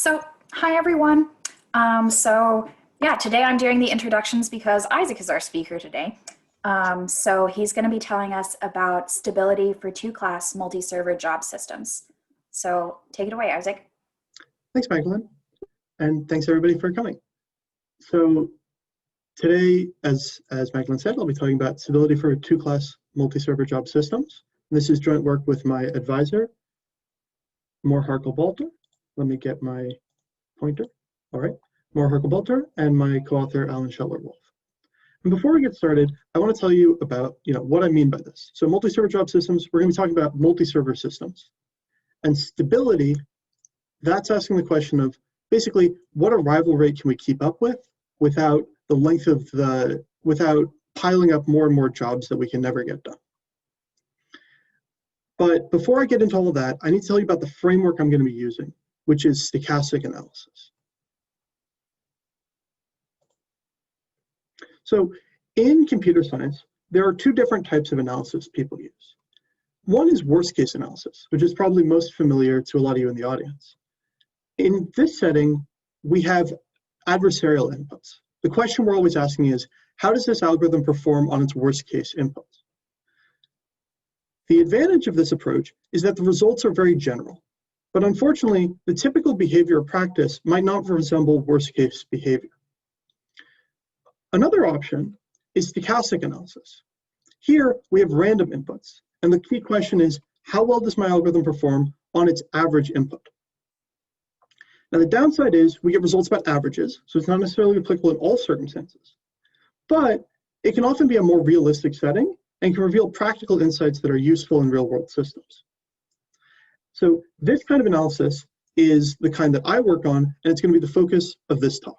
Hi everyone. Yeah, today I'm doing the introductions because Isaac is our speaker today. He's going to be telling us about stability for two-class multi-server job systems. So take it away, Isaac. Thanks, Magdalene, and thanks everybody for coming. So today, as Magdalene said, I'll be talking about stability for two-class multi-server job systems. This is joint work with my advisor, Moore Harkel-Balter. Let me get my pointer. All right, Moore Harkel-Balter, and my co-author, Alan Scheller-Wolf. And before we get started, I want to tell you about what I mean by this. So multi-server job systems, we're going to be talking about multi-server systems. And stability, that's asking the question of basically what arrival rate can we keep up with without the length of without piling up more and more jobs that we can never get done. But before I get into all of that, I need to tell you about the framework I'm going to be using, which is stochastic analysis. So in computer science, there are two different types of analysis people use. One is worst case analysis, which is probably most familiar to a lot of you in the audience. In this setting, we have adversarial inputs. The question we're always asking is, how does this algorithm perform on its worst case inputs? The advantage of this approach is that the results are very general, but unfortunately, the typical behavior or practice might not resemble worst case behavior. Another option is stochastic analysis. Here, we have random inputs, and the key question is, how well does my algorithm perform on its average input? Now, the downside is we get results about averages, so it's not necessarily applicable in all circumstances, but it can often be a more realistic setting and can reveal practical insights that are useful in real-world systems. So this kind of analysis is the kind that I work on, and it's going to be the focus of this talk.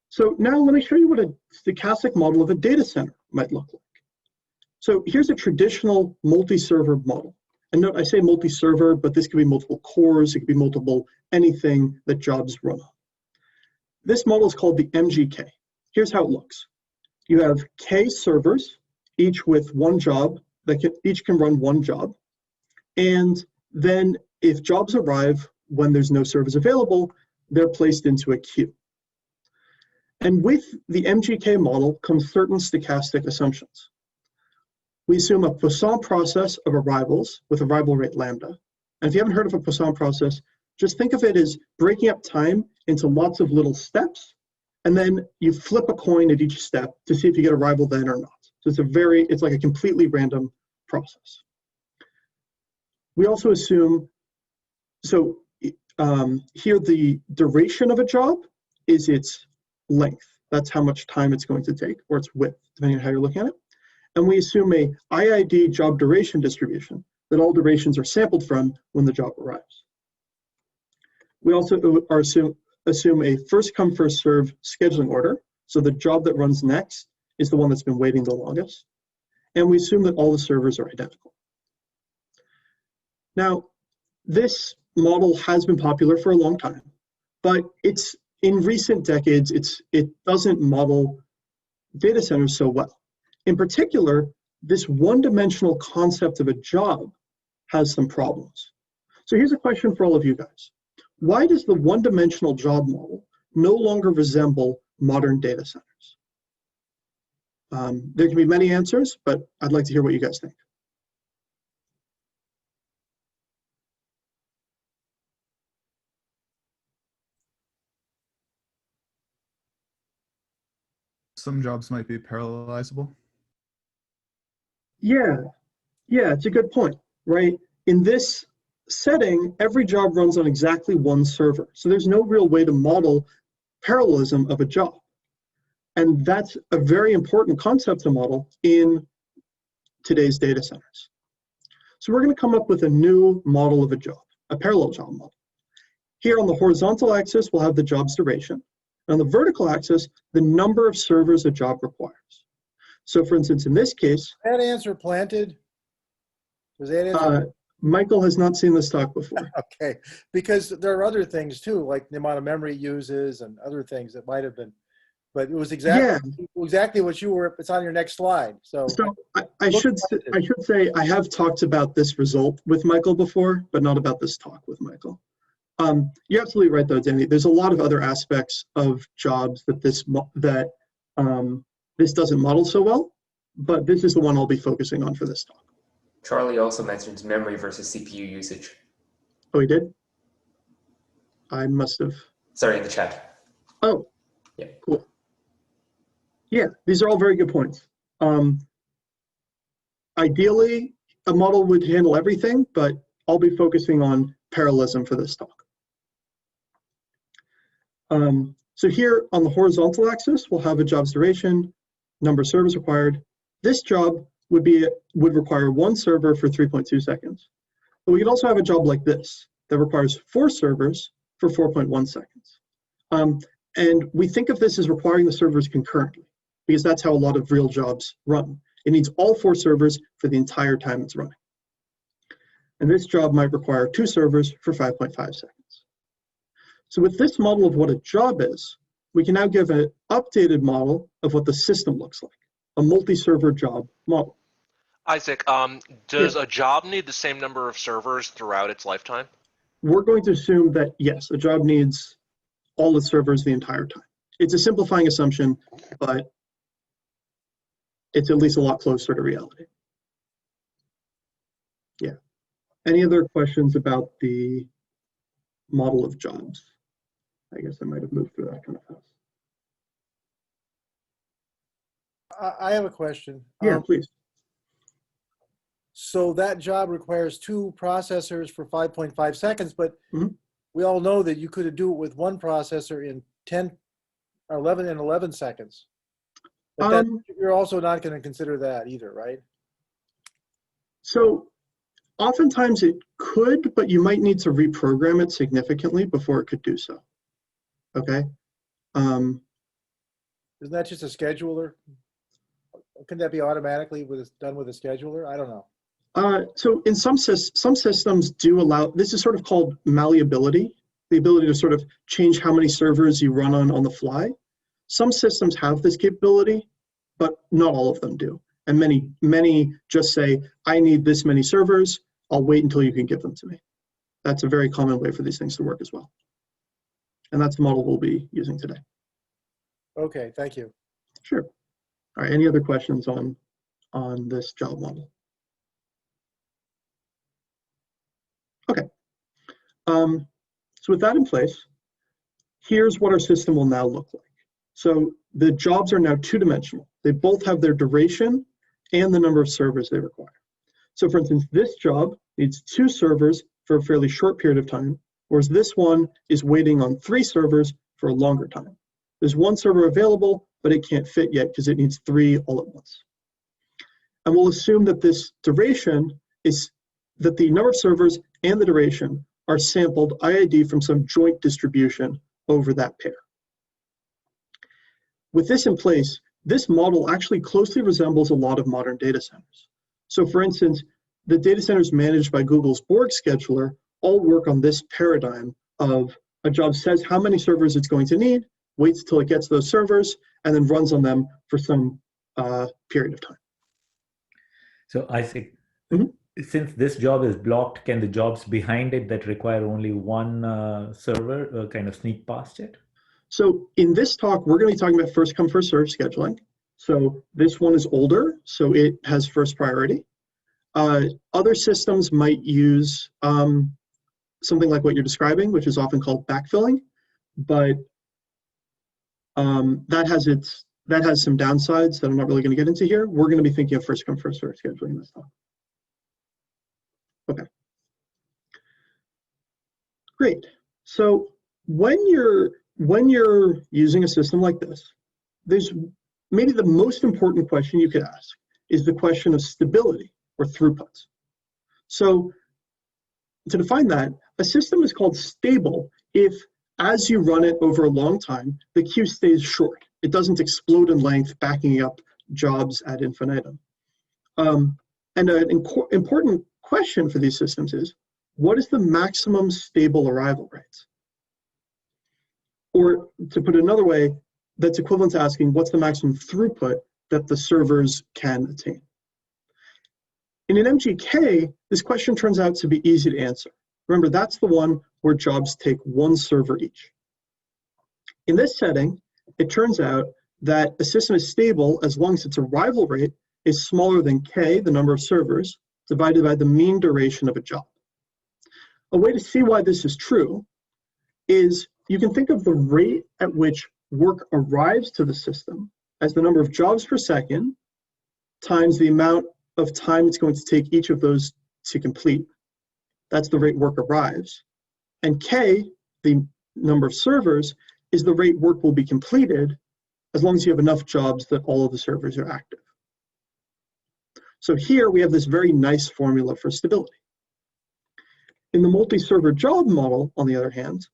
So now let me show you what a stochastic model of a data center might look like. So here's a traditional multi-server model. And note, I say multi-server, but this could be multiple cores, it could be multiple anything that jobs run on. This model is called the MGK. Here's how it looks. You have K servers, each with one job, each can run one job. And then if jobs arrive when there's no servers available, they're placed into a queue. And with the MGK model comes certain stochastic assumptions. We assume a Poisson process of arrivals with arrival rate lambda. And if you haven't heard of a Poisson process, just think of it as breaking up time into lots of little steps, and then you flip a coin at each step to see if you get arrival then or not. So it's like a completely random process. We also assume, here the duration of a job is its length. That's how much time it's going to take, or its width, depending on how you're looking at it. And we assume a IID job duration distribution that all durations are sampled from when the job arrives. We also assume a first come, first serve scheduling order. So the job that runs next is the one that's been waiting the longest. And we assume that all the servers are identical. Now, this model has been popular for a long time, but in recent decades, it doesn't model data centers so well. In particular, this one-dimensional concept of a job has some problems. So here's a question for all of you guys. Why does the one-dimensional job model no longer resemble modern data centers? There can be many answers, but I'd like to hear what you guys think. Some jobs might be parallelizable. Yeah, it's a good point, right? In this setting, every job runs on exactly one server. So there's no real way to model parallelism of a job. And that's a very important concept to model in today's data centers. So we're going to come up with a new model of a job, a parallel job model. Here on the horizontal axis, we'll have the job's duration. On the vertical axis, the number of servers a job requires. So for instance, in this case— That answer planted? Was that answer? Michael has not seen this talk before. Okay, because there are other things too, like the amount of memory it uses and other things that might have been, but it was exactly what you were, it's on your next slide. So I should say I have talked about this result with Michael before, but not about this talk with Michael. You're absolutely right, though, Danny. There's a lot of other aspects of jobs that this doesn't model so well, but this is the one I'll be focusing on for this talk. Charlie also mentions memory versus CPU usage. Oh, he did? I must have. Sorry, in the chat. Oh, yeah, cool. Yeah, these are all very good points. Ideally, a model would handle everything, but I'll be focusing on parallelism for this talk. So here on the horizontal axis, we'll have a job's duration, number of servers required. This job would require 1 server for 3.2 seconds. But we could also have a job like this that requires 4 servers for 4.1 seconds. And we think of this as requiring the servers concurrently, because that's how a lot of real jobs run. It needs all 4 servers for the entire time it's running. And this job might require 2 servers for 5.5 seconds. So with this model of what a job is, we can now give an updated model of what the system looks like, a multi-server job model. Isaac, does a job need the same number of servers throughout its lifetime? We're going to assume that, yes, a job needs all the servers the entire time. It's a simplifying assumption, but it's at least a lot closer to reality. Yeah. Any other questions about the model of jobs? I guess I might have moved through that kind of fast. I have a question. Yeah, please. So that job requires 2 processors for 5.5 seconds, but Mhm. we all know that you could do it with 1 processor in 10 or 11 seconds. But then you're also not going to consider that either, right? So oftentimes it could, but you might need to reprogram it significantly before it could do so. Okay. Isn't that just a scheduler? Couldn't that be automatically done with a scheduler? I don't know. So in some systems do allow, this is sort of called malleability, the ability to sort of change how many servers you run on the fly. Some systems have this capability, but not all of them do. And many just say, I need this many servers, I'll wait until you can give them to me. That's a very common way for these things to work as well. And that's the model we'll be using today. Okay, thank you. Sure. All right, any other questions on this job model? Okay. So with that in place, here's what our system will now look like. So the jobs are now 2-dimensional. They both have their duration and the number of servers they require. So for instance, this job needs 2 servers for a fairly short period of time, whereas this one is waiting on 3 servers for a longer time. There's 1 server available, but it can't fit yet because it needs 3 all at once. And we'll assume that this duration is that the number of servers and the duration are sampled IID from some joint distribution over that pair. With this in place, this model actually closely resembles a lot of modern data centers. So for instance, the data centers managed by Google's Borg scheduler all work on this paradigm of a job says how many servers it's going to need, waits till it gets those servers, and then runs on them for some period of time. So Isaac, since this job is blocked, can the jobs behind it that require only 1 server kind of sneak past it? So in this talk, we're going to be talking about first come, first serve scheduling. So this one is older, so it has first priority. Other systems might use something like what you're describing, which is often called backfilling, but that has some downsides that I'm not really going to get into here. We're going to be thinking of first come, first serve scheduling in this talk. Okay. Great. So when you're using a system like this, there's maybe the most important question you could ask is the question of stability or throughput. So to define that, a system is called stable if, as you run it over a long time, the queue stays short. It doesn't explode in length, backing up jobs ad infinitum. And an important question for these systems is, what is the maximum stable arrival rate? Or to put it another way, that's equivalent to asking, what's the maximum throughput that the servers can attain? In an MGK, this question turns out to be easy to answer. Remember, that's the one where jobs take one server each. In this setting, it turns out that a system is stable as long as its arrival rate is smaller than k, the number of servers, divided by the mean duration of a job. A way to see why this is true is you can think of the rate at which work arrives to the system as the number of jobs per second times the amount of time it's going to take each of those to complete. That's the rate work arrives. And k, the number of servers, is the rate work will be completed as long as you have enough jobs that all of the servers are active. So here we have this very nice formula for stability. In the multi-server job model, on the other hand,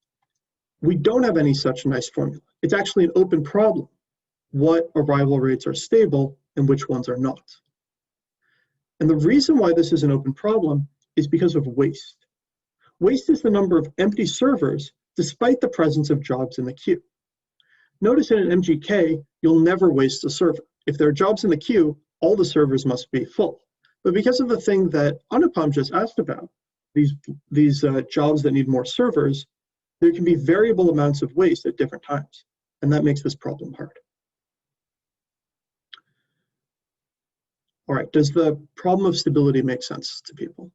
we don't have any such nice formula. It's actually an open problem. What arrival rates are stable and which ones are not? And the reason why this is an open problem is because of waste. Waste is the number of empty servers despite the presence of jobs in the queue. Notice in an MGK, you'll never waste a server. If there are jobs in the queue, all the servers must be full. But because of the thing that Anupam just asked about, these jobs that need more servers, there can be variable amounts of waste at different times. And that makes this problem hard. All right, does the problem of stability make sense to people?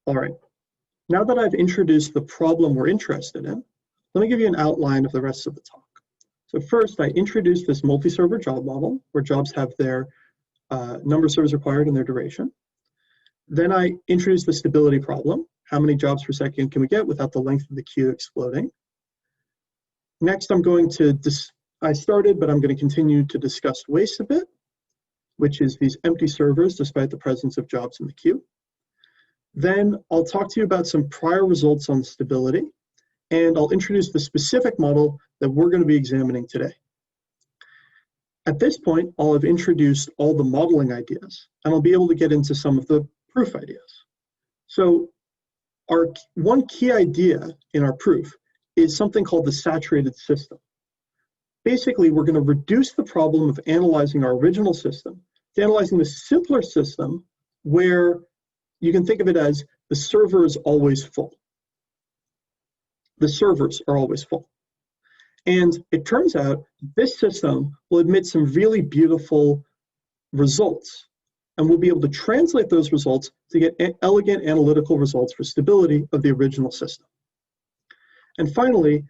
All right, now that I've introduced the problem we're interested in, let me give you an outline of the rest of the talk. So first, I introduced this multi-server job model where jobs have their number of servers required and their duration. Then I introduced the stability problem. How many jobs per second can we get without the length of the queue exploding? Next, I'm going to, I started, but I'm going to continue to discuss waste a bit, which is these empty servers despite the presence of jobs in the queue. Then I'll talk to you about some prior results on stability, and I'll introduce the specific model that we're going to be examining today. At this point, I'll have introduced all the modeling ideas, and I'll be able to get into some of the proof ideas. So our one key idea in our proof is something called the saturated system. Basically, we're going to reduce the problem of analyzing our original system to analyzing the simpler system where you can think of it as the server is always full. The servers are always full. And it turns out this system will admit some really beautiful results. And we'll be able to translate those results to get elegant analytical results for stability of the original system. And finally,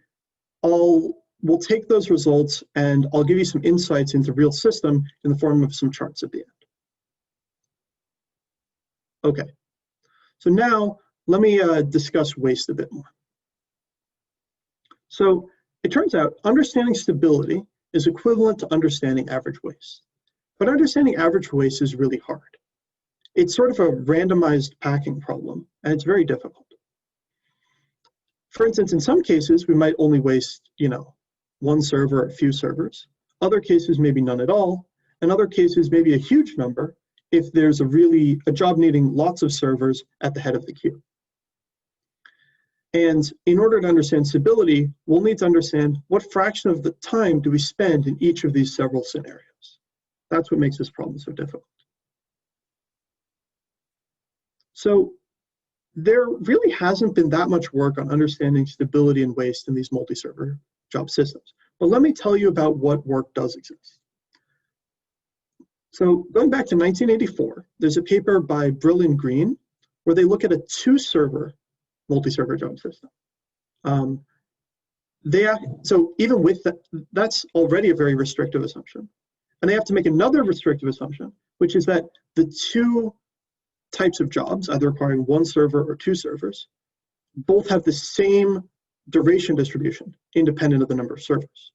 we'll take those results and I'll give you some insights into real system in the form of some charts at the end. Okay, so now let me discuss waste a bit more. So it turns out understanding stability is equivalent to understanding average waste. But understanding average waste is really hard. It's sort of a randomized packing problem, and it's very difficult. For instance, in some cases, we might only waste, one server or a few servers. Other cases, maybe none at all. And other cases, maybe a huge number if there's a job needing lots of servers at the head of the queue. And in order to understand stability, we'll need to understand what fraction of the time do we spend in each of these several scenarios. That's what makes this problem so difficult. So there really hasn't been that much work on understanding stability and waste in these multi-server job systems. But let me tell you about what work does exist. So going back to 1984, there's a paper by Brill and Green where they look at a two-server multi-server job system. So even with that, that's already a very restrictive assumption. And they have to make another restrictive assumption, which is that the two types of jobs, either requiring one server or two servers, both have the same duration distribution, independent of the number of servers.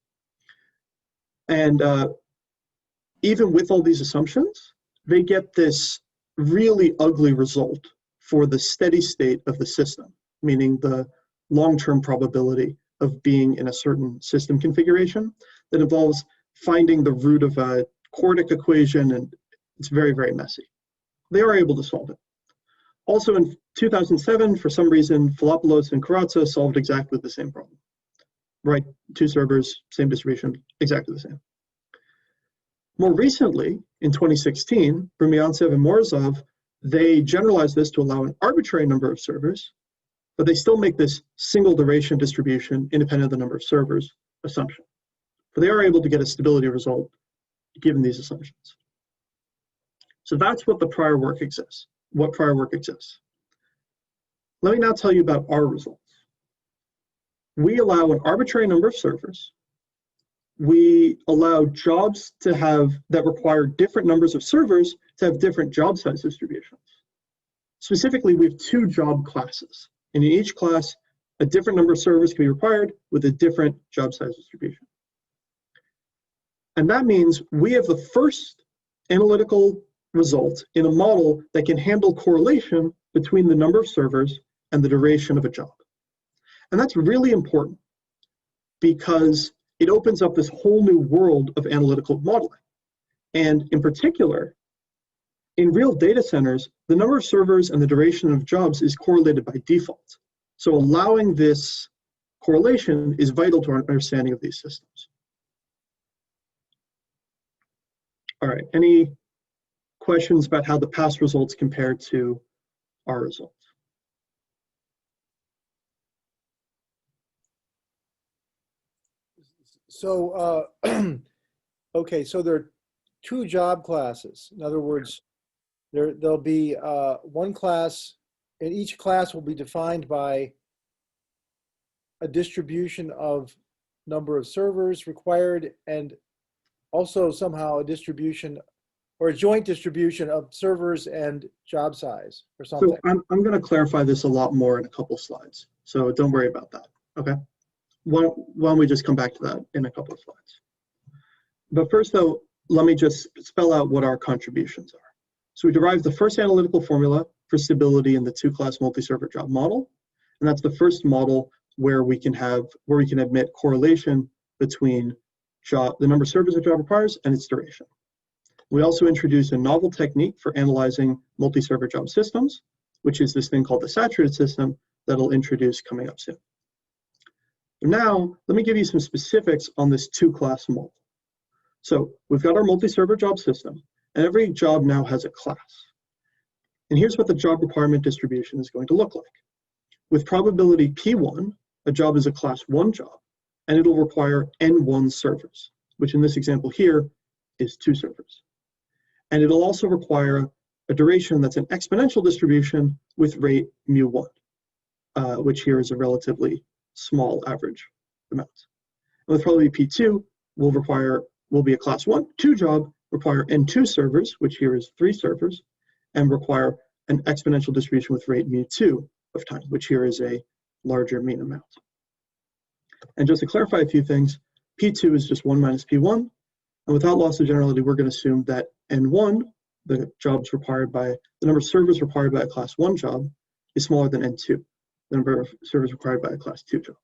And even with all these assumptions, they get this really ugly result for the steady state of the system, meaning the long-term probability of being in a certain system configuration that involves finding the root of a quartic equation, and it's very, very messy. They are able to solve it. Also in 2007, for some reason, Filopoulos and Karatsa solved exactly the same problem. Right, two servers, same distribution, exactly the same. More recently, in 2016, Rumyantsev and Morozov they generalize this to allow an arbitrary number of servers, but they still make this single duration distribution independent of the number of servers assumption. But they are able to get a stability result given these assumptions. So that's what the prior work exists. What prior work exists. Let me now tell you about our results. We allow an arbitrary number of servers. We allow jobs to have that require different numbers of servers to have different job size distributions. Specifically, we have 2 job classes. And in each class, a different number of servers can be required with a different job size distribution. And that means we have the first analytical result in a model that can handle correlation between the number of servers and the duration of a job. And that's really important because it opens up this whole new world of analytical modeling. And in particular, in real data centers, the number of servers and the duration of jobs is correlated by default. So allowing this correlation is vital to our understanding of these systems. All right, any questions about how the past results compare to our results? So, okay, so there are 2 job classes. In other words, there'll be one class, and each class will be defined by a distribution of number of servers required, and also somehow a distribution or a joint distribution of servers and job size or something. So I'm going to clarify this a lot more in a couple slides. So don't worry about that, okay? Why don't we just come back to that in a couple of slides. But first though, let me just spell out what our contributions are. So we derived the first analytical formula for stability in the 2-class multi-server job model. And that's the first model where we can admit correlation between the number of servers a job requires and its duration. We also introduced a novel technique for analyzing multi-server job systems, which is this thing called the saturated system that I'll introduce coming up soon. Now, let me give you some specifics on this 2-class model. So we've got our multi-server job system, and every job now has a class. And here's what the job requirement distribution is going to look like. With probability P1, a job is a class 1 job, and it'll require N1 servers, which in this example here is 2 servers. And it'll also require a duration that's an exponential distribution with rate mu1, which here is a relatively small average amount. And with probability P2 will be a class 1-2 job, require N2 servers, which here is 3 servers, and require an exponential distribution with rate mu2 of time, which here is a larger mean amount. And just to clarify a few things, P2 is just 1 minus P1, and without loss of generality, we're going to assume that N1, the number of servers required by a class 1 job, is smaller than N2, the number of servers required by a class 2 job.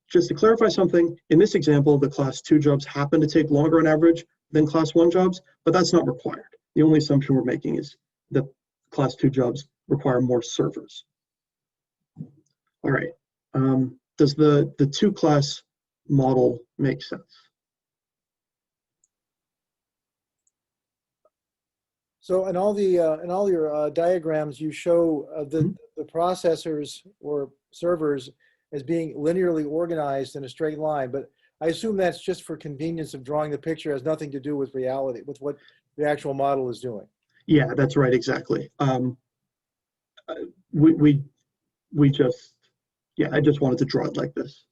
Just to clarify something, in this example, the class 2 jobs happen to take longer on average than class 1 jobs, but that's not required. The only assumption we're making is that class 2 jobs require more servers. All right, does the 2-class model make sense? So in all your diagrams, you show the processors or servers as being linearly organized in a straight line, but I assume that's just for convenience of drawing the picture, has nothing to do with reality, with what the actual model is doing. Yeah, that's right, exactly. We just, yeah, I just wanted to draw it like this.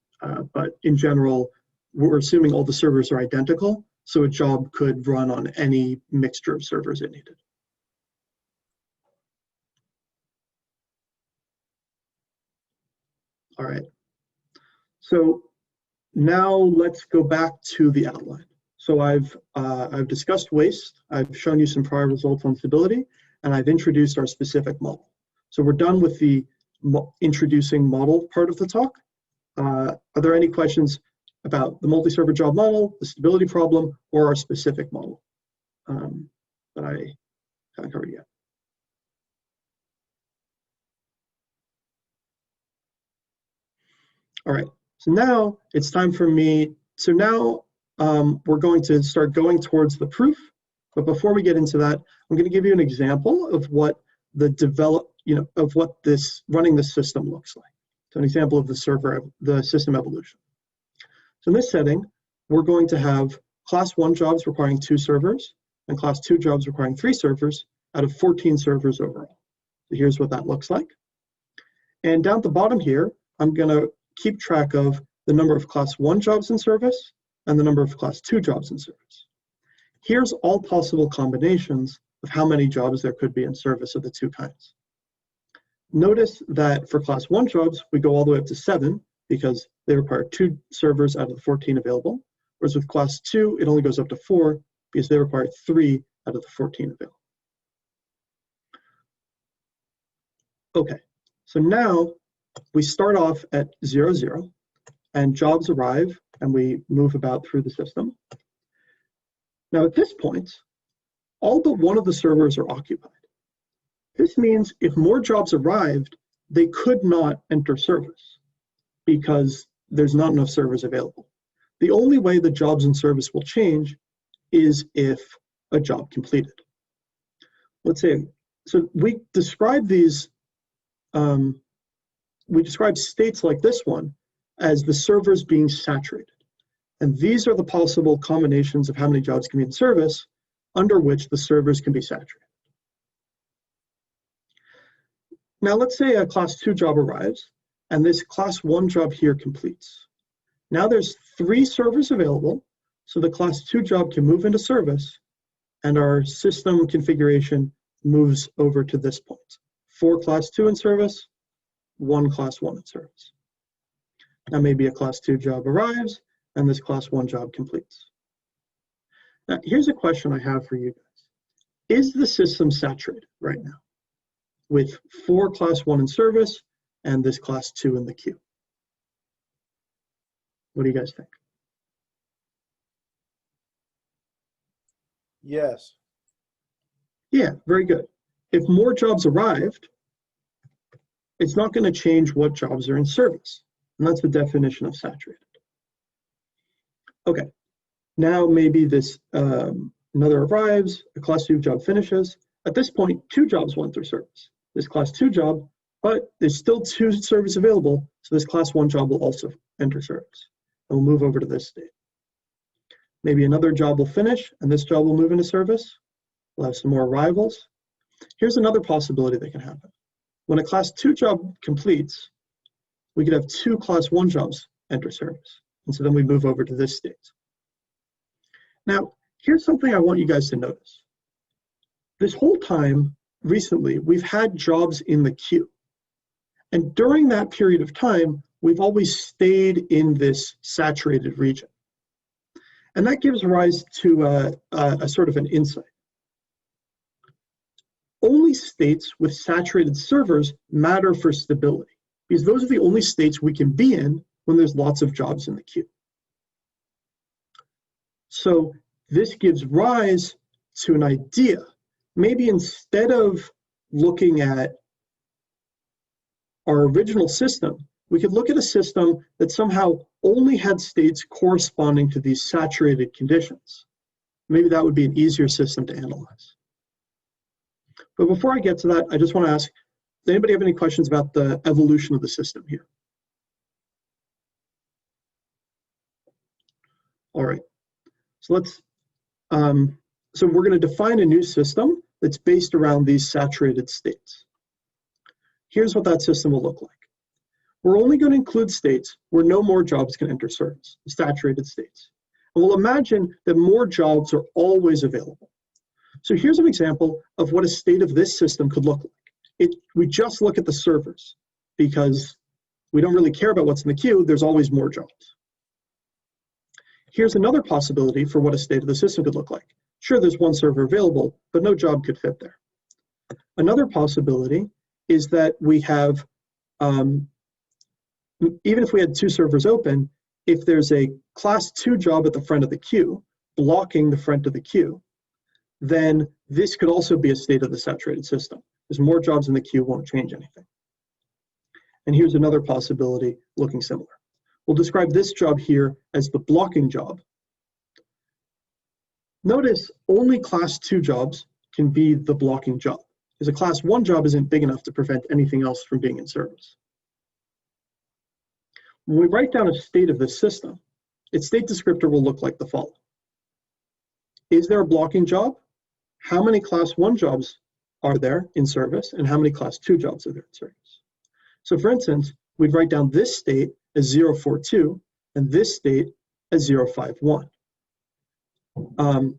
But in general, we're assuming all the servers are identical, so a job could run on any mixture of servers it needed. All right, so now let's go back to the outline. So I've discussed waste, I've shown you some prior results on stability, and I've introduced our specific model. So we're done with the introducing model part of the talk. Are there any questions about the multi-server job model, the stability problem, or our specific model that I haven't covered yet? All right, so now it's time for me. So now we're going to start going towards the proof But before we get into that, I'm going to give you an example of what this running this system looks like. So an example of the system evolution. So in this setting, we're going to have class 1 jobs requiring 2 servers and class 2 jobs requiring 3 servers out of 14 servers overall. So here's what that looks like. And down at the bottom here, I'm going to keep track of the number of class 1 jobs in service and the number of class 2 jobs in service. Here's all possible combinations of how many jobs there could be in service of the 2 kinds. Notice that for class 1 jobs, we go all the way up to 7 because they require 2 servers out of the 14 available, whereas with class 2, it only goes up to 4 because they require 3 out of the 14 available. Okay, so now we start off at 0, 0, and jobs arrive, and we move about through the system. Now at this point, all but one of the servers are occupied. This means if more jobs arrived, they could not enter service because there's not enough servers available. The only way the jobs in service will change is if a job completed. Let's say, so we describe these, we describe states like this one as the servers being saturated. And these are the possible combinations of how many jobs can be in service under which the servers can be saturated. Now let's say a class 2 job arrives and this class 1 job here completes. Now there's 3 servers available, so the class 2 job can move into service and our system configuration moves over to this point. 4 class 2 in service, 1 class 1 in service. Now maybe a class 2 job arrives and this class 1 job completes. Now here's a question I have for you guys. Is the system saturated right now with 4 class 1 in service and this class 2 in the queue? What do you guys think? Yes. Yeah, very good. If more jobs arrived, it's not going to change what jobs are in service. And that's the definition of saturated. Okay, now maybe this another arrives, a class 2 job finishes. At this point, 2 jobs went through service. This class 2 job, but there's still 2 servers available, so this class 1 job will also enter service. And we'll move over to this state. Maybe another job will finish, and this job will move into service. We'll have some more arrivals. Here's another possibility that can happen. When a class 2 job completes, we could have 2 class 1 jobs enter service. And so then we move over to this state. Now, here's something I want you guys to notice. This whole time, recently, we've had jobs in the queue. And during that period of time, we've always stayed in this saturated region. And that gives rise to a sort of an insight. Only states with saturated servers matter for stability, because those are the only states we can be in when there's lots of jobs in the queue. So this gives rise to an idea. Maybe instead of looking at our original system, we could look at a system that somehow only had states corresponding to these saturated conditions. Maybe that would be an easier system to analyze. But before I get to that, I just want to ask, does anybody have any questions about the evolution of the system here? All right, so let's, so we're going to define a new system that's based around these saturated states. Here's what that system will look like. We're only going to include states where no more jobs can enter service, saturated states. And we'll imagine that more jobs are always available. So here's an example of what a state of this system could look like. We just look at the servers because we don't really care about what's in the queue. There's always more jobs. Here's another possibility for what a state of the system could look like. Sure, there's 1 server available, but no job could fit there. Another possibility is that we have, even if we had 2 servers open, if there's a class 2 job at the front of the queue, blocking the front of the queue, then this could also be a state of the saturated system. There's more jobs in the queue, won't change anything. And here's another possibility looking similar. We'll describe this job here as the blocking job. Notice only class 2 jobs can be the blocking job, because a class 1 job isn't big enough to prevent anything else from being in service. When we write down a state of this system, its state descriptor will look like the following. Is there a blocking job? How many class 1 jobs are there in service, and how many class 2 jobs are there in service? So for instance, we'd write down this state as 042 and this state as 051.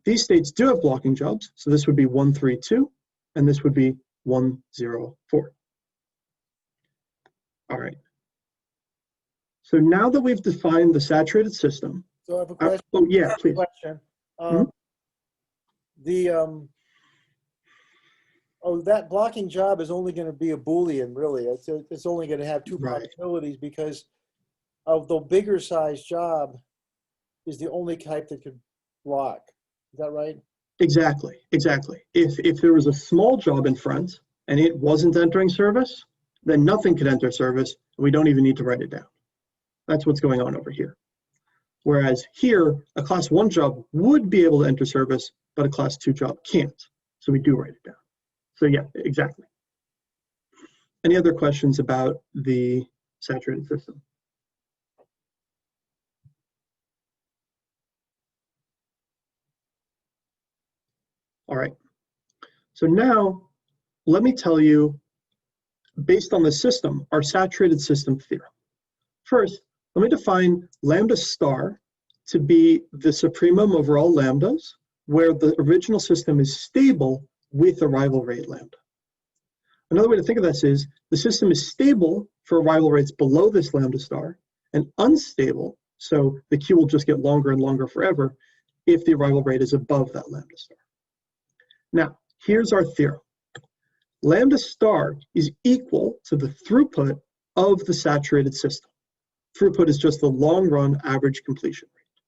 These states do have blocking jobs, so this would be 132 and this would be 104. All right. So now that we've defined the saturated system. So I have a question. Oh yeah, please. Question. Mhm. That blocking job is only going to be a Boolean, really. It's only going to have two Right. possibilities because of the bigger size job is the only type that could block. Is that right? Exactly, exactly. If there was a small job in front and it wasn't entering service, then nothing could enter service, and we don't even need to write it down. That's what's going on over here. Whereas here, a class 1 job would be able to enter service, but a class 2 job can't. So we do write it down. So yeah, exactly. Any other questions about the saturated system? All right. So now let me tell you, based on the system, our saturated system theorem. First, let me define lambda star to be the supremum over all lambdas, where the original system is stable with arrival rate lambda. Another way to think of this is the system is stable for arrival rates below this lambda star and unstable, so the queue will just get longer and longer forever if the arrival rate is above that lambda star. Now, here's our theorem. Lambda star is equal to the throughput of the saturated system. Throughput is just the long-run average completion rate.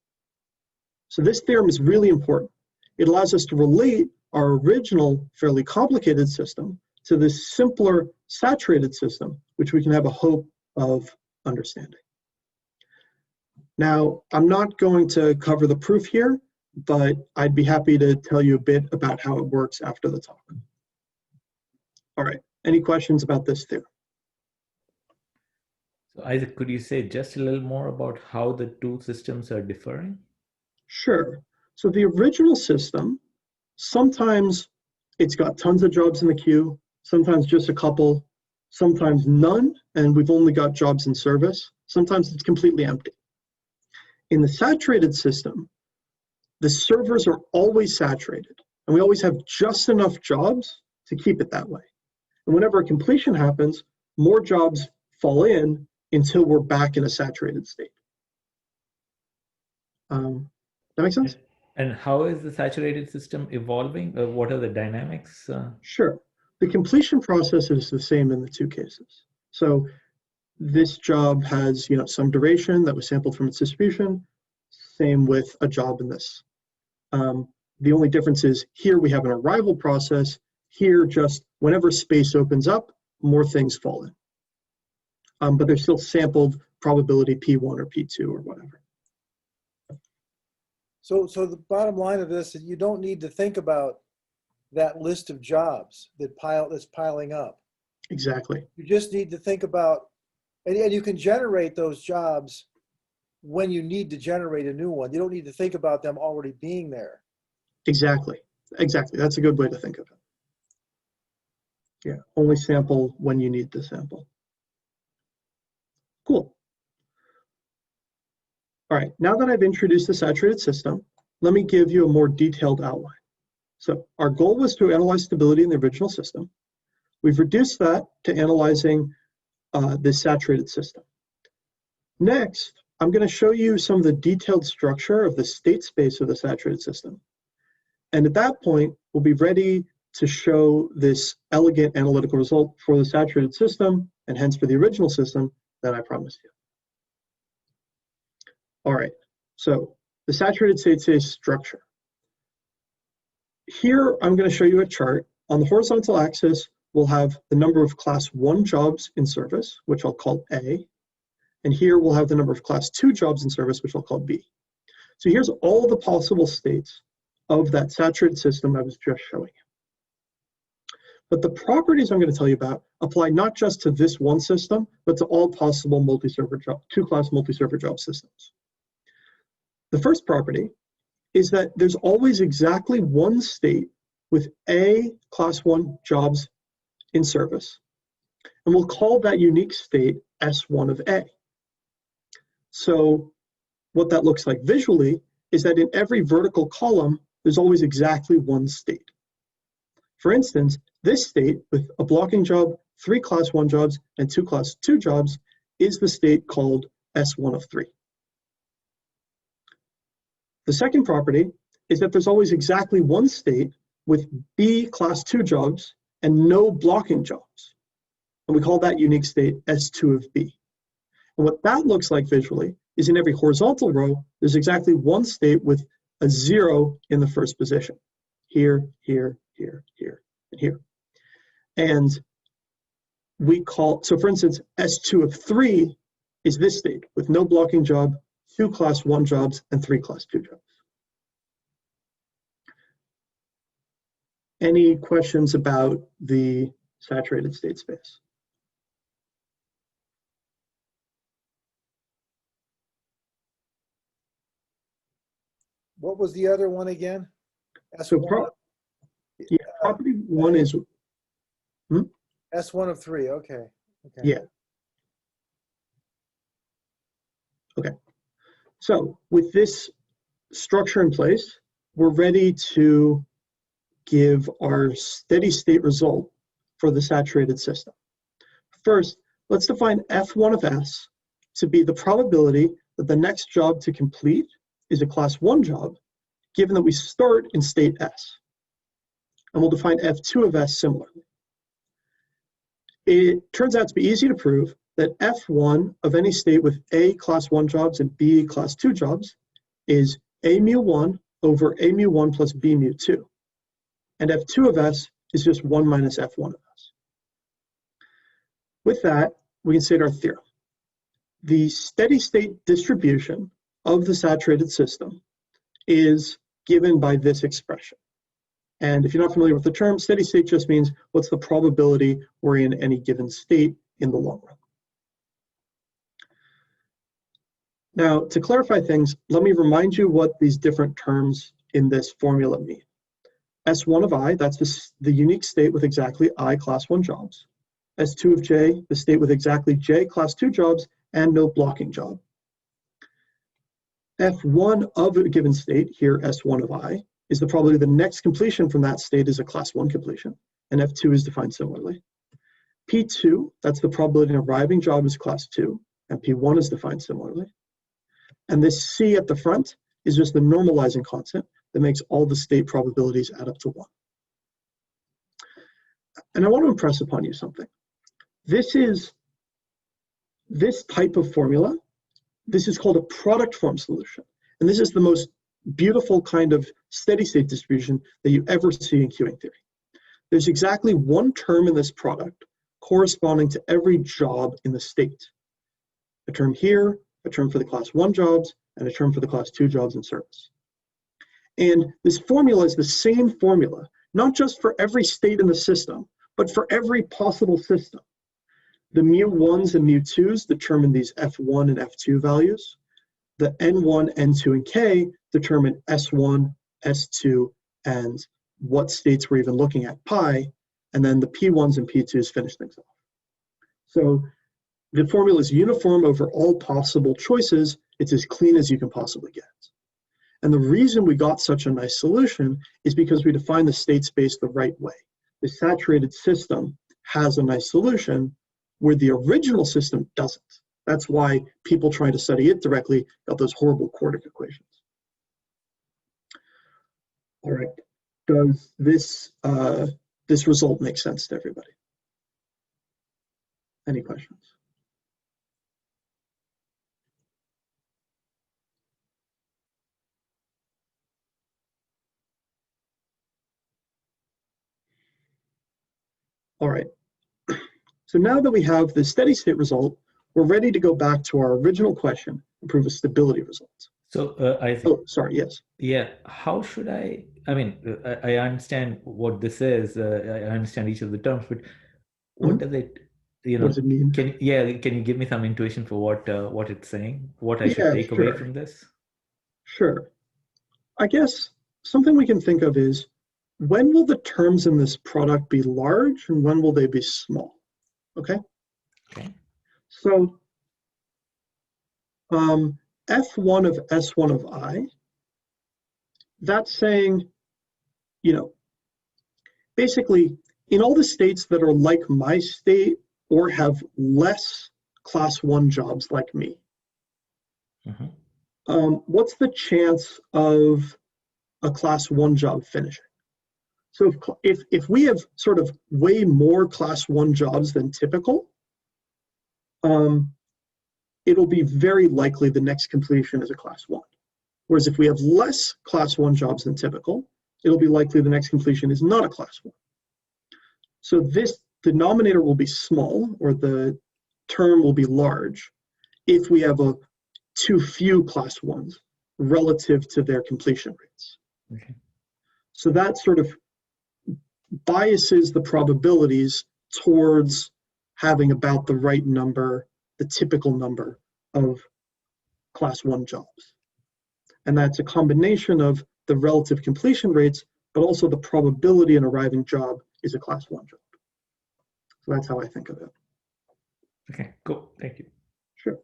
So this theorem is really important. It allows us to relate our original fairly complicated system to this simpler saturated system, which we can have a hope of understanding. Now, I'm not going to cover the proof here, but I'd be happy to tell you a bit about how it works after the talk. All right, any questions about this theorem? So Isaac, could you say just a little more about how the two systems are differing? Sure. So the original system, sometimes it's got tons of jobs in the queue, sometimes just a couple, sometimes none, and we've only got jobs in service. Sometimes it's completely empty. In the saturated system, the servers are always saturated, and we always have just enough jobs to keep it that way. And whenever a completion happens, more jobs fall in until we're back in a saturated state. That make sense? And how is the saturated system evolving? What are the dynamics? Sure. The completion process is the same in the two cases. So this job has, some duration that was sampled from its distribution. Same with a job in this. The only difference is here we have an arrival process. Here, just whenever space opens up, more things fall in. But they're still sampled probability P1 or P2 or whatever. So the bottom line of this is you don't need to think about that list of jobs that's piling up. Exactly. You just need to think about, and you can generate those jobs when you need to generate a new one. You don't need to think about them already being there. Exactly. Exactly. That's a good way to think of it. Yeah, only sample when you need to sample. Cool. All right, now that I've introduced the saturated system, let me give you a more detailed outline. So our goal was to analyze stability in the original system. We've reduced that to analyzing this saturated system. Next, I'm going to show you some of the detailed structure of the state space of the saturated system. And at that point, we'll be ready to show this elegant analytical result for the saturated system, and hence for the original system that I promised you. All right, so the saturated state space structure. Here, I'm going to show you a chart. On the horizontal axis, we'll have the number of class 1 jobs in service, which I'll call A. And here we'll have the number of class 2 jobs in service, which I'll call B. So here's all the possible states of that saturated system I was just showing you. But the properties I'm going to tell you about apply not just to this one system, but to all possible multi-server job, two-class multi-server job systems. The first property is that there's always exactly one state with A class 1 jobs in service, and we'll call that unique state S1 of A. So what that looks like visually is that in every vertical column, there's always exactly one state. For instance, this state with a blocking job, 3 class 1 jobs, and 2 class 2 jobs is the state called S1 of 3. The second property is that there's always exactly one state with B class 2 jobs and no blocking jobs. And we call that unique state S2 of B. And what that looks like visually is in every horizontal row, there's exactly one state with a 0 in the first position. Here, here, here, here, and here. And we call, so for instance, S2 of 3 is this state with no blocking job, 2 class 1 jobs, and 3 class 2 jobs. Any questions about the saturated state space? What was the other one again? So property 1 is S1 of 3, okay. Yeah. Okay. So with this structure in place, we're ready to give our steady state result for the saturated system. First, let's define F1 of S to be the probability that the next job to complete is a class 1 job, given that we start in state S. And we'll define F2 of S similarly. It turns out to be easy to prove that F1 of any state with A class 1 jobs and B class 2 jobs is A mu1 over A mu1 plus B mu2. And F2 of S is just 1 minus F1 of S. With that, we can state our theorem. The steady state distribution of the saturated system is given by this expression. And if you're not familiar with the term, steady state just means what's the probability we're in any given state in the long run. Now, to clarify things, let me remind you what these different terms in this formula mean. S1 of I, that's the unique state with exactly I class 1 jobs. S2 of J, the state with exactly J class 2 jobs and no blocking job. F1 of a given state, here S1 of I, is the probability the next completion from that state is a class 1 completion, and F2 is defined similarly. P2, that's the probability an arriving job is class 2, and P1 is defined similarly. And this C at the front is just the normalizing constant that makes all the state probabilities add up to 1. And I want to impress upon you something. This type of formula, this is called a product form solution. And this is the most beautiful kind of steady state distribution that you ever see in queuing theory. There's exactly one term in this product corresponding to every job in the state. A term here, a term for the class 1 jobs, and a term for the class 2 jobs in service. And this formula is the same formula, not just for every state in the system, but for every possible system. The mu1s and mu2s determine these F1 and F2 values. The N1, N2, and K determine S1, S2, and what states we're even looking at, pi, and then the P1s and P2s finish things off. So the formula is uniform over all possible choices. It's as clean as you can possibly get. And the reason we got such a nice solution is because we defined the state space the right way. The saturated system has a nice solution where the original system doesn't. That's why people trying to study it directly got those horrible quartic equations. All right, does this result make sense to everybody? Any questions? All right, so now that we have the steady state result, we're ready to go back to our original question and prove a stability result. So I think, Oh, sorry, yes. yeah, how should I mean, I understand what this is. I understand each of the terms, but what does it, What does it mean? can you give me some intuition for what it's saying? What I should Yeah, take away sure. from this? Sure. I guess something we can think of is, when will the terms in this product be large and when will they be small? Okay. Okay. So F1 of S1 of I, that's saying, basically in all the states that are like my state or have less class 1 jobs like me, what's the chance of a class 1 job finishing? So if we have sort of way more class 1 jobs than typical, it'll be very likely the next completion is a class 1. Whereas if we have less class 1 jobs than typical, it'll be likely the next completion is not a class 1. So this denominator will be small, or the term will be large, if we have too few class 1s relative to their completion rates. Okay. So that sort of biases the probabilities towards having about the right number, the typical number of class 1 jobs. And that's a combination of the relative completion rates, but also the probability an arriving job is a class 1 job. So that's how I think of it. Okay, cool. Thank you. Sure.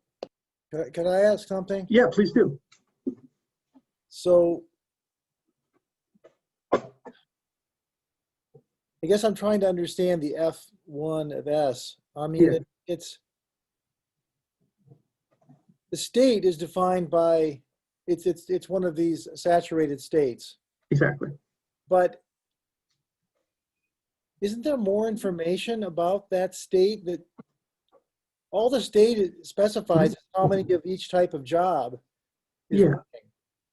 Can I ask something? Yeah, please do. So I guess I'm trying to understand the F1 of S. I mean, Yeah. it's the state is defined by it's one of these saturated states. Exactly. But isn't there more information about that state? That all the state specifies is how many of each type of job is Yeah. running.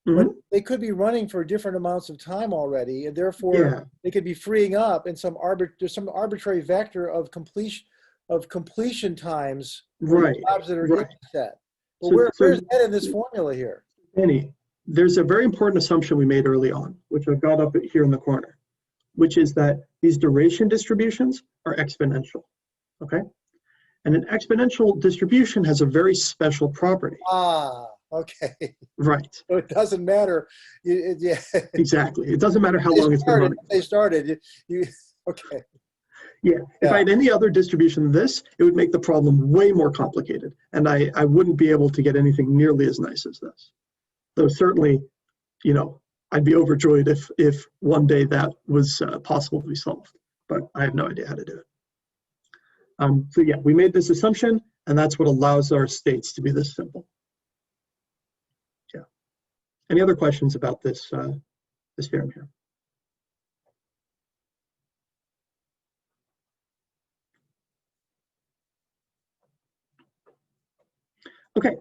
But they could be running for different amounts of time already, and therefore they could be freeing up in there's some arbitrary vector of completion times for Right. jobs that are Right. set. But So- where's that in this formula here? Annie, there's a very important assumption we made early on, which I've got up here in the corner, which is that these duration distributions are exponential, okay? And an exponential distribution has a very special property. Ah, okay. Right. So it doesn't matter. Yeah. Exactly. It doesn't matter how long it's been running. They started. Okay. Yeah. If I had any other distribution than this, it would make the problem way more complicated. And I wouldn't be able to get anything nearly as nice as this. Though certainly, I'd be overjoyed if one day that was possible to be solved. But I have no idea how to do it. So yeah, we made this assumption, and that's what allows our states to be this simple. Yeah. Any other questions about this this theorem here? Okay,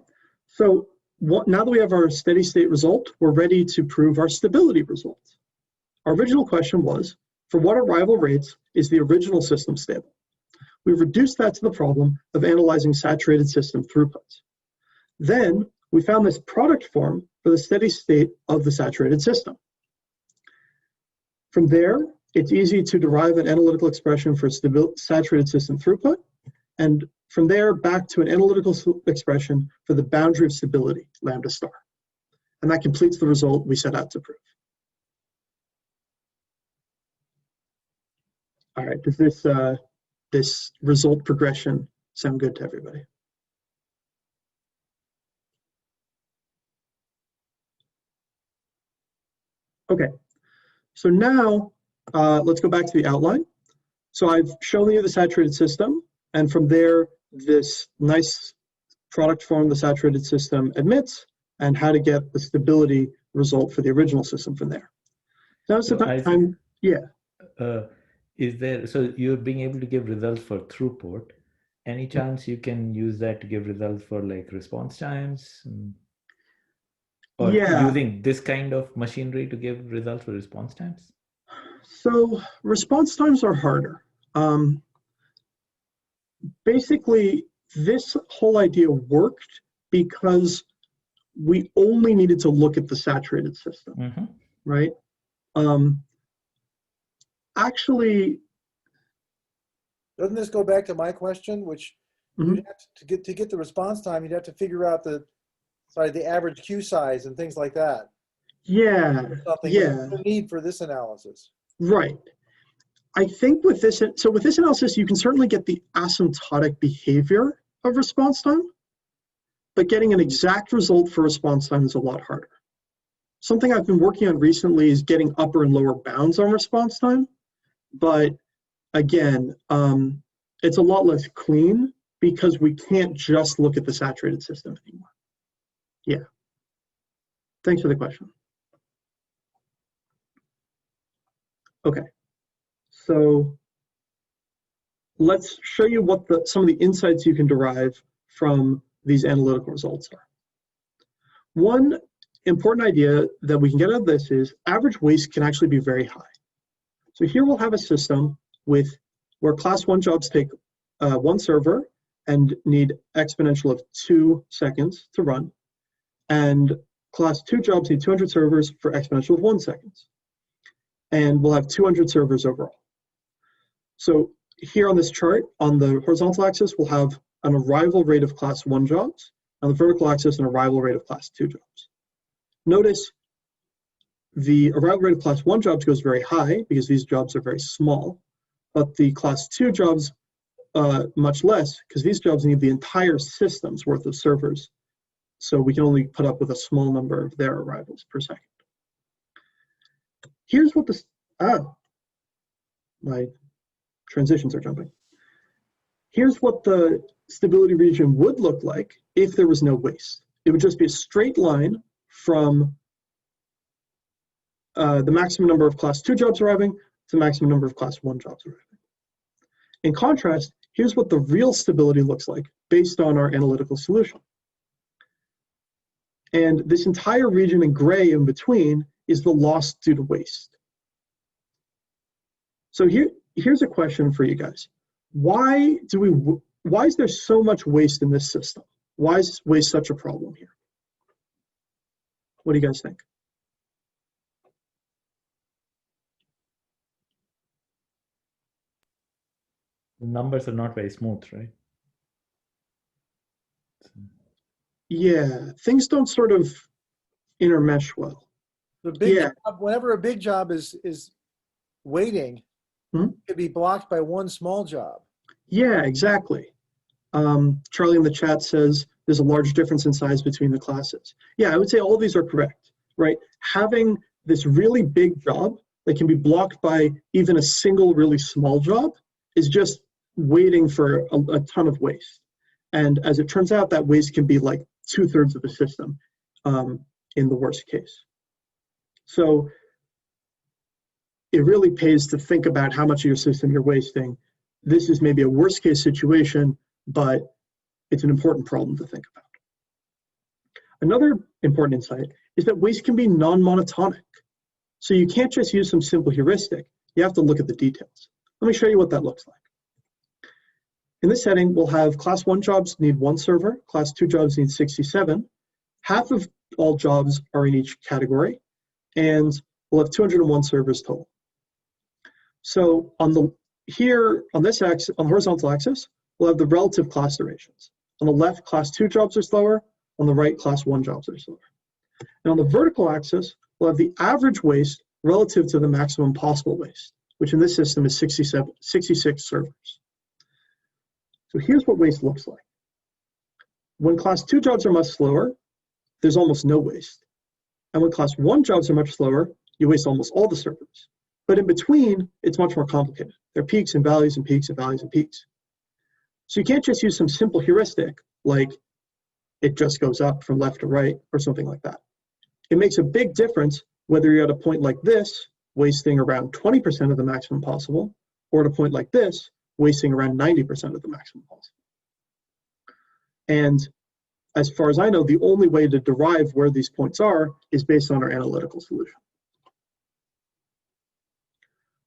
so now that we have our steady state result, we're ready to prove our stability result. Our original question was, for what arrival rates is the original system stable? We've reduced that to the problem of analyzing saturated system throughputs. Then we found this product form for the steady state of the saturated system. From there, it's easy to derive an analytical expression for saturated system throughput, and from there back to an analytical expression for the boundary of stability, lambda star. And that completes the result we set out to prove. All right, does this result progression sound good to everybody? Okay, so now let's go back to the outline. So I've shown you the saturated system, and from there, this nice product form the saturated system admits, and how to get the stability result for the original system from there. Now it's the time, yeah. Is there, so you're being able to give results for throughput. Any chance you can use that to give results for like response times? Or using this kind of machinery to give results for response times? So response times are harder. Basically, this whole idea worked because we only needed to look at the saturated system, Mm-hmm. right? Actually, Doesn't this go back to my question, which Mhm. you'd have to get the response time, you'd have to figure out the average queue size and things like that. yeah, Something yeah, we need for this analysis. right. I think with this, so with this analysis, you can certainly get the asymptotic behavior of response time, but getting an exact result for response time is a lot harder. Something I've been working on recently is getting upper and lower bounds on response time, but again, it's a lot less clean because we can't just look at the saturated system anymore. Yeah. Thanks for the question. Okay. So let's show you what some of the insights you can derive from these analytical results are. One important idea that we can get out of this is average waste can actually be very high. So here we'll have a system where class 1 jobs take 1 server and need exponential of 2 seconds to run, and class 2 jobs need 200 servers for exponential of 1 second. And we'll have 200 servers overall. So here on this chart, on the horizontal axis, we'll have an arrival rate of class 1 jobs. On the vertical axis, an arrival rate of class 2 jobs. Notice the arrival rate of class 1 jobs goes very high because these jobs are very small, but the class 2 jobs much less because these jobs need the entire system's worth of servers. So we can only put up with a small number of their arrivals per second. Here's what my transitions are jumping. Here's what the stability region would look like if there was no waste. It would just be a straight line from the maximum number of class 2 jobs arriving to the maximum number of class 1 jobs arriving. In contrast, here's what the real stability looks like based on our analytical solution. And this entire region in gray in between is the loss due to waste. So here's a question for you guys. Why is there so much waste in this system? Why is waste such a problem here? What do you guys think? The numbers are not very smooth, right? Yeah, things don't sort of intermesh well. The big Yeah. job, whenever a big job is waiting, Hmm? it could be blocked by one small job. Yeah, exactly. Charlie in the chat says there's a large difference in size between the classes. Yeah, I would say all these are correct, right? Having this really big job that can be blocked by even a single really small job is just waiting for a ton of waste. And as it turns out, that waste can be like 2/3 of the system in the worst case. So it really pays to think about how much of your system you're wasting. This is maybe a worst case situation, but it's an important problem to think about. Another important insight is that waste can be non-monotonic. So you can't just use some simple heuristic. You have to look at the details. Let me show you what that looks like. In this setting, we'll have class 1 jobs need 1 server, class 2 jobs need 67. Half of all jobs are in each category, and we'll have 201 servers total. So on the horizontal axis, we'll have the relative class durations. On the left, class 2 jobs are slower. On the right, class 1 jobs are slower. And on the vertical axis, we'll have the average waste relative to the maximum possible waste, which in this system is 66 servers. So here's what waste looks like. When class 2 jobs are much slower, there's almost no waste. And when class 1 jobs are much slower, you waste almost all the servers. But in between, it's much more complicated. There are peaks and valleys and peaks and valleys and peaks. So you can't just use some simple heuristic like it just goes up from left to right or something like that. It makes a big difference whether you're at a point like this, wasting around 20% of the maximum possible, or at a point like this, wasting around 90% of the maximum possible. And as far as I know, the only way to derive where these points are is based on our analytical solution.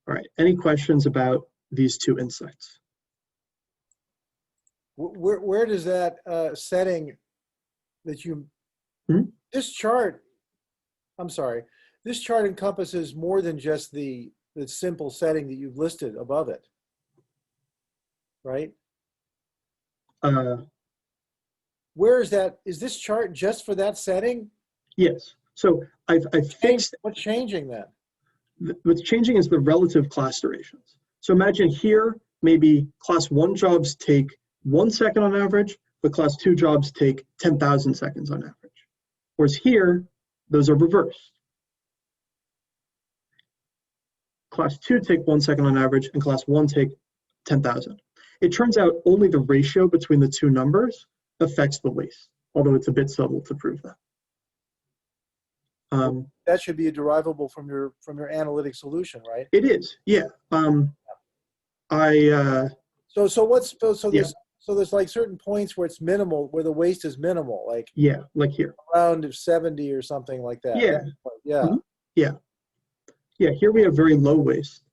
All right, any questions about these two insights? Where does that setting that you this chart, I'm sorry, this chart encompasses more than just the simple setting that you've listed above it, right? Where is that? Is this chart just for that setting? Yes. So I've fixed, What's changing then? what's changing is the relative class durations. So imagine here, maybe class 1 jobs take 1 second on average, but class 2 jobs take 10,000 seconds on average. Whereas here, those are reversed. Class 2 take 1 second on average, and class 1 take 10,000. It turns out only the ratio between the two numbers affects the waste, although it's a bit subtle to prove that. That should be a derivable from your analytic solution, right? It is, yeah. There's like certain points where it's minimal, where the waste is minimal, like like here. around 70 or something like that. Yeah. Yeah. Yeah, here we have very low waste.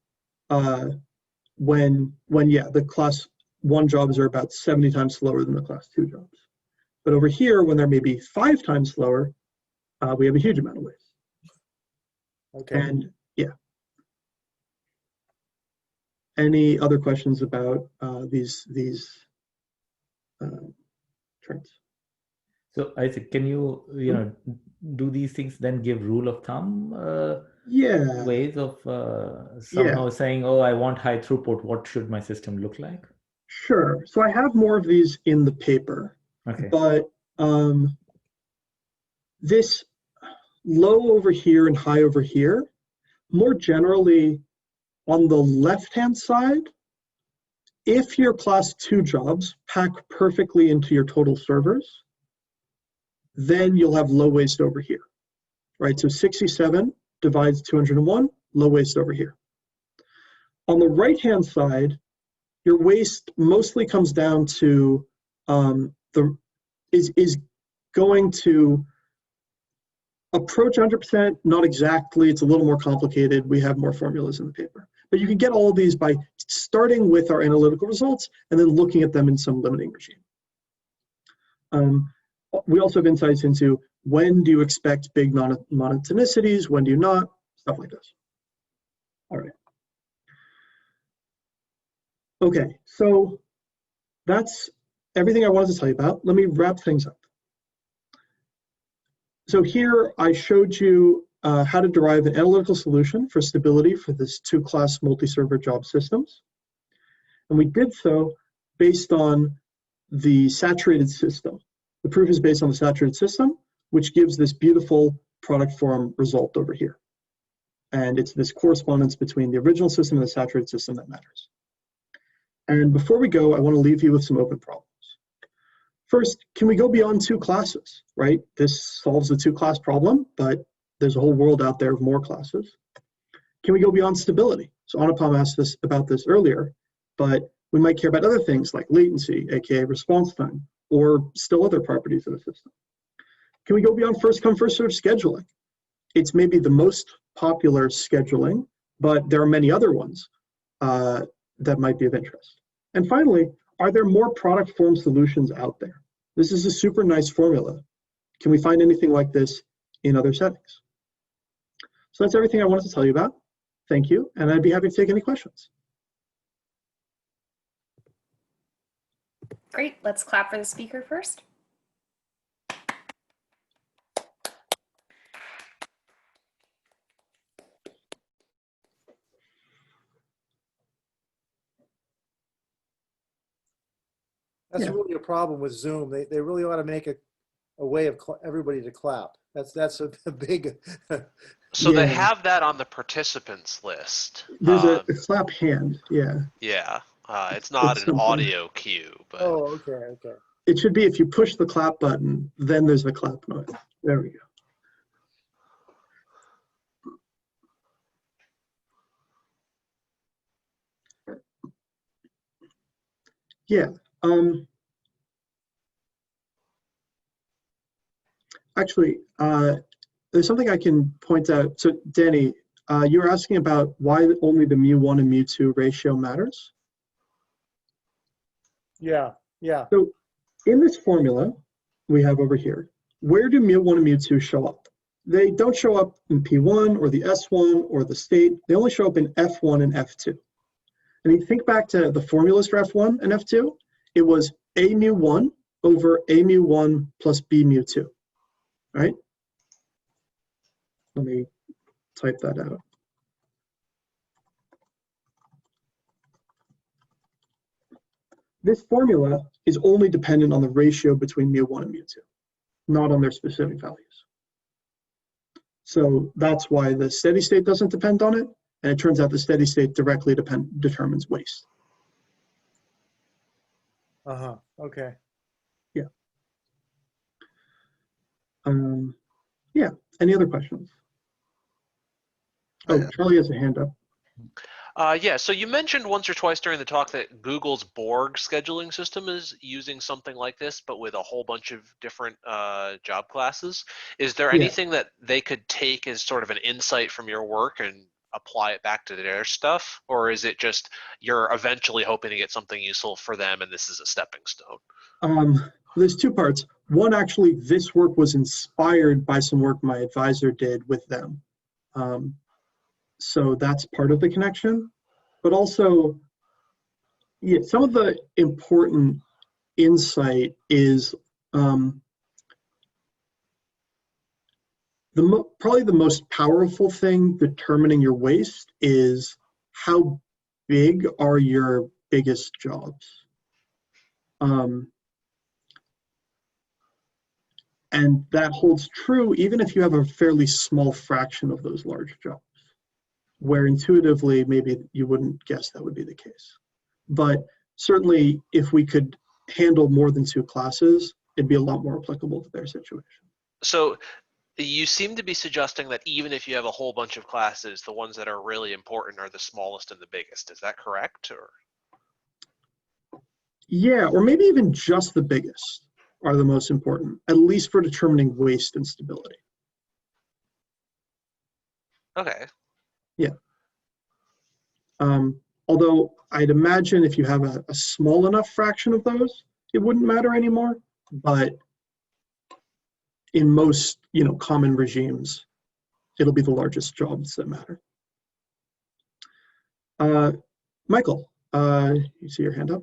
When the class 1 jobs are about 70 times slower than the class 2 jobs. But over here, when they're maybe 5 times slower, we have a huge amount of waste. Okay. And yeah. Any other questions about these charts? So Isaac, can you do these things then give rule of thumb Yeah. ways of somehow saying, oh, I want high throughput, what should my system look like? Sure. So I have more of these in the paper. Okay. But this low over here and high over here, more generally on the left-hand side, if your class 2 jobs pack perfectly into your total servers, then you'll have low waste over here, right? So 67 divides 201, low waste over here. On the right-hand side, your waste mostly comes down to is going to approach 100%, not exactly, it's a little more complicated. We have more formulas in the paper. But you can get all of these by starting with our analytical results and then looking at them in some limiting regime. We also have insights into when do you expect big monotonicities, when do you not, stuff like this. All right. Okay, so that's everything I wanted to tell you about. Let me wrap things up. So here I showed you how to derive an analytical solution for stability for this 2-class multi-server job systems. And we did so based on the saturated system. The proof is based on the saturated system, which gives this beautiful product form result over here. And it's this correspondence between the original system and the saturated system that matters. And before we go, I want to leave you with some open problems. First, can we go beyond 2 classes, right? This solves the 2-class problem, but there's a whole world out there of more classes. Can we go beyond stability? So Anupam asked us about this earlier, but we might care about other things like latency, aka response time, or still other properties of the system. Can we go beyond first come, first served scheduling? It's maybe the most popular scheduling, but there are many other ones that might be of interest. And finally, are there more product form solutions out there? This is a super nice formula. Can we find anything like this in other settings? So that's everything I wanted to tell you about. Thank you, and I'd be happy to take any questions. Great, let's clap for the speaker first. That's really a problem with Zoom. They really ought to make a way of everybody to clap. That's a big. So they have that on the participants list. There's a clap hand, yeah. Yeah, it's not an audio cue, but. Oh, okay. It should be if you push the clap button, then there's a clap noise. There we go. Yeah. Actually, there's something I can point out. So, Danny, you were asking about why only the mu1 and mu2 ratio matters. Yeah. So, in this formula we have over here, where do mu1 and mu2 show up? They don't show up in P1 or the S1 or the state. They only show up in F1 and F2. And you think back to the formulas for F1 and F2, it was A mu1 over A mu1 plus B mu2, right? Let me type that out. This formula is only dependent on the ratio between mu1 and mu2, not on their specific values. So that's why the steady state doesn't depend on it. And it turns out the steady state directly determines waste. Uh-huh, okay. Yeah. Yeah, any other questions? Oh, Charlie has a hand up. Yeah, so you mentioned once or twice during the talk that Google's Borg scheduling system is using something like this, but with a whole bunch of different job classes. Is there Yeah. anything that they could take as sort of an insight from your work and apply it back to their stuff? Or is it just you're eventually hoping to get something useful for them and this is a stepping stone? There's two parts. One, actually, this work was inspired by some work my advisor did with them. So that's part of the connection. But also, yeah, some of the important insight is probably the most powerful thing determining your waste is how big are your biggest jobs. And that holds true even if you have a fairly small fraction of those large jobs, where intuitively maybe you wouldn't guess that would be the case. But certainly if we could handle more than 2 classes, it'd be a lot more applicable to their situation. So you seem to be suggesting that even if you have a whole bunch of classes, the ones that are really important are the smallest and the biggest. Is that correct? Or? Yeah, or maybe even just the biggest are the most important, at least for determining waste and stability. Okay. Yeah. Although I'd imagine if you have a small enough fraction of those, it wouldn't matter anymore. But in most, common regimes, it'll be the largest jobs that matter. Michael, you see your hand up?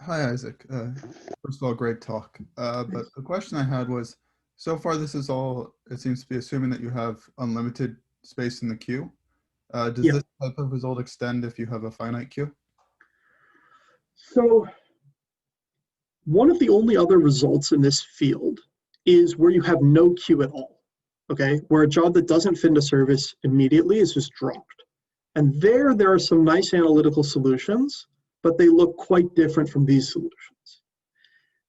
Hi, Isaac. First of all, great talk. But the question I had was, so far this is all, it seems to be assuming that you have unlimited space in the queue. Does this type of result extend if you have a finite queue? So one of the only other results in this field is where you have no queue at all, okay? Where a job that doesn't fit into service immediately is just dropped. And there are some nice analytical solutions, but they look quite different from these solutions.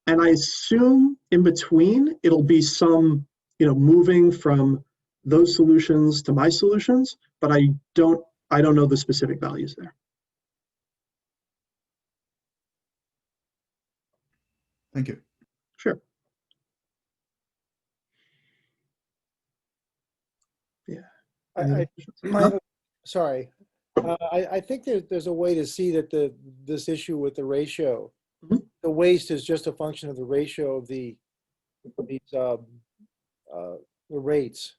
And I assume in between, it'll be some, moving from those solutions to my solutions, but I don't know the specific values there. Thank you. Sure. Yeah. Sorry. I think there's a way to see that this issue with the ratio, the waste is just a function of the ratio of the rates.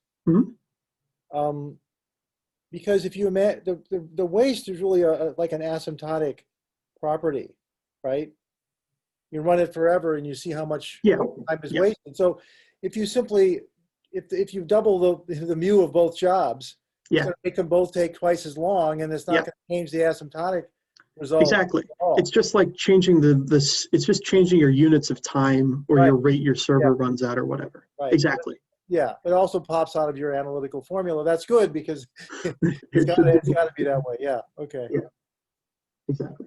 Because if you imagine the waste is really like an asymptotic property, right? You run it forever and you see how much time is wasted. So if you simply if you double the mu of both jobs, it's going to make them both take twice as long, and it's not going to change the asymptotic result. Exactly. It's just like changing it's just changing your units of time or your rate your server runs at or whatever. Right. Exactly. Yeah, it also pops out of your analytical formula. That's good because it's got to be that way. Yeah. Okay. Yeah. Exactly.